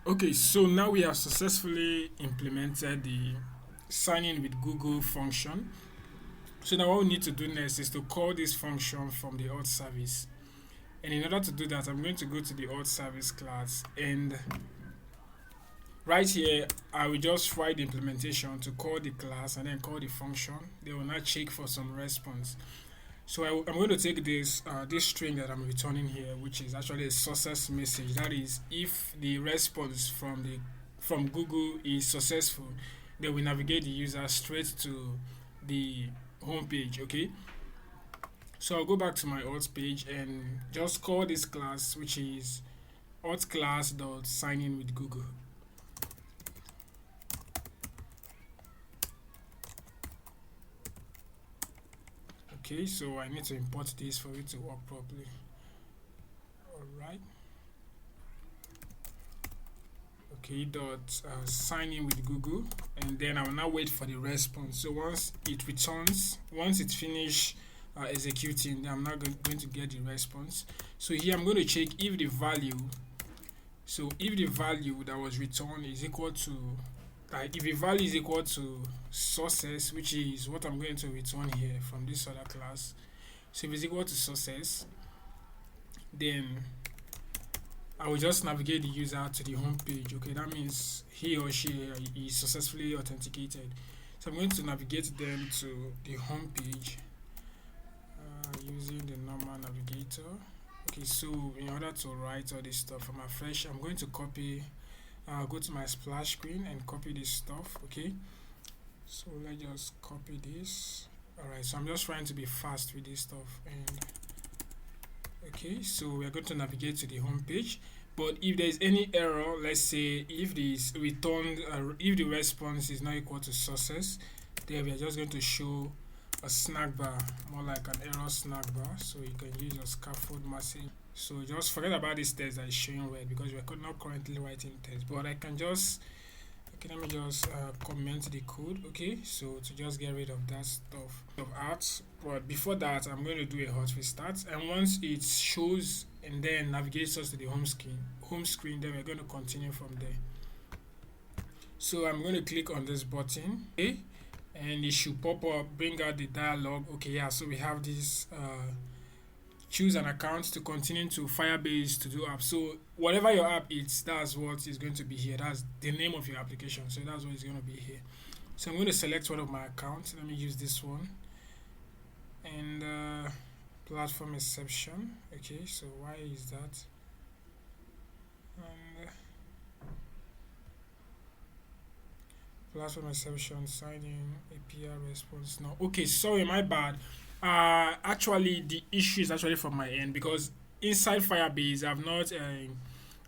Okay, so now we have successfully implemented the sign in with Google function. So now what we need to do next is to call this function from the auth service. And in order to do that, I'm going to go to the auth service class, and right here I will just write the implementation to call the class and then call the function. They will not check for some response. So I'm going to take this string that I'm returning here, which is actually a success message. That is, if the response from Google is successful, they will navigate the user straight to the home page. Okay. So I'll go back to my auth page and just call this class, which is auth class dot sign in with Google. Okay, so I need to import this for it to work properly. Alright. Okay, dot sign in with Google, and then I will now wait for the response. So once it returns, once it's finished executing, then I'm not going to get the response. So here I'm going to check if the value, so if the value that was returned is equal to, if the value is equal to success, which is what I'm going to return here from this other class. So if it's equal to success, then I will just navigate the user to the home page. Okay, that means he or she is successfully authenticated. So I'm going to navigate them to the home page using the normal navigator. Okay, so in order to write all this stuff from afresh, I'm going to copy, go to my splash screen and copy this stuff. Okay, so let's just copy this. Alright, so I'm just trying to be fast with this stuff. And okay, so we are going to navigate to the home page. But if there is any error, let's say if this returned, if the response is not equal to success, then we are just going to show a snack bar, more like an error snack bar. So you can use your scaffold message. So just forget about this text that is showing red because we are not currently writing text. But I can just, okay, let me just comment the code. Okay, so to just get rid of that stuff of art. But before that, I'm going to do a hot restart, and once it shows and then navigates us to the home screen, then we're going to continue from there. So I'm going to click on this button, okay, and it should pop up, bring out the dialog. Okay, yeah, so we have this choose an account to continue to Firebase to do app. So whatever your app is, that's what is going to be here. That's the name of your application, so that's what is going to be here. So I'm going to select one of my accounts. Let me use this one, and platform exception. Okay, so why is that? And platform exception, sign in, API response. No, okay, sorry, my bad. Actually, the issue is actually from my end because inside Firebase, I've not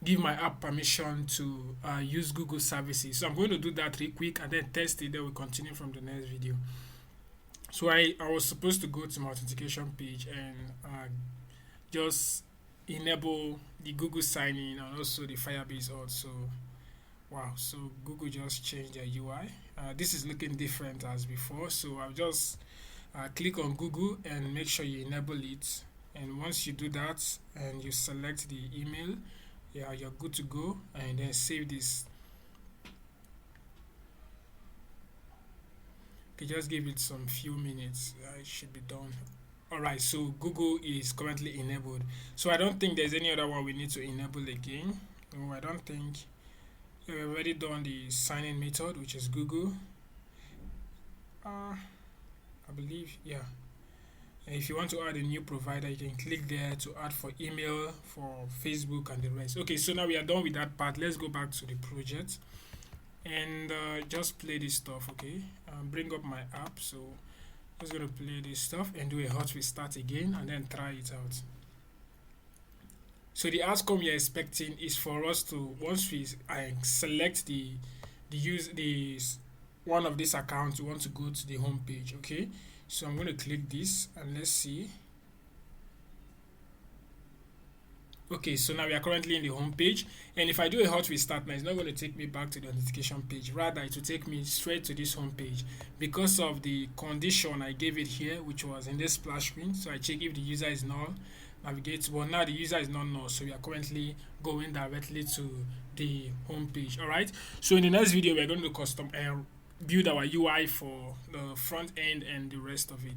give my app permission to use Google services. So I'm going to do that real quick and then test it. Then we'll continue from the next video. So I was supposed to go to my authentication page and just enable the Google sign-in and also the Firebase auth. So wow, so Google just changed their UI. This is looking different as before. So I'll just click on Google and make sure you enable it. And once you do that and you select the email, yeah, you're good to go. And then save this. Okay, just give it some few minutes. It should be done. Alright, so Google is currently enabled. So I don't think there's any other one we need to enable again. No, I don't think. Yeah, we've already done the sign-in method, which is Google. I believe, yeah. And if you want to add a new provider, you can click there to add for email, for Facebook, and the rest. Okay, so now we are done with that part. Let's go back to the project and just play this stuff. Okay, bring up my app. So I'm just gonna play this stuff and do a hot restart again, and then try it out. So the outcome you're expecting is for us to, once we select the one of these accounts, we want to go to the home page. Okay, so I'm going to click this and let's see. Okay, so now we are currently in the home page, and if I do a hot restart now, it's not going to take me back to the authentication page. Rather, it will take me straight to this home page because of the condition I gave it here, which was in this splash screen. So I check if the user is null. navigate. But now the user is not null, so we are currently going directly to the home page. All right. So in the next video, we are going to custom build our UI for the front end and the rest of it.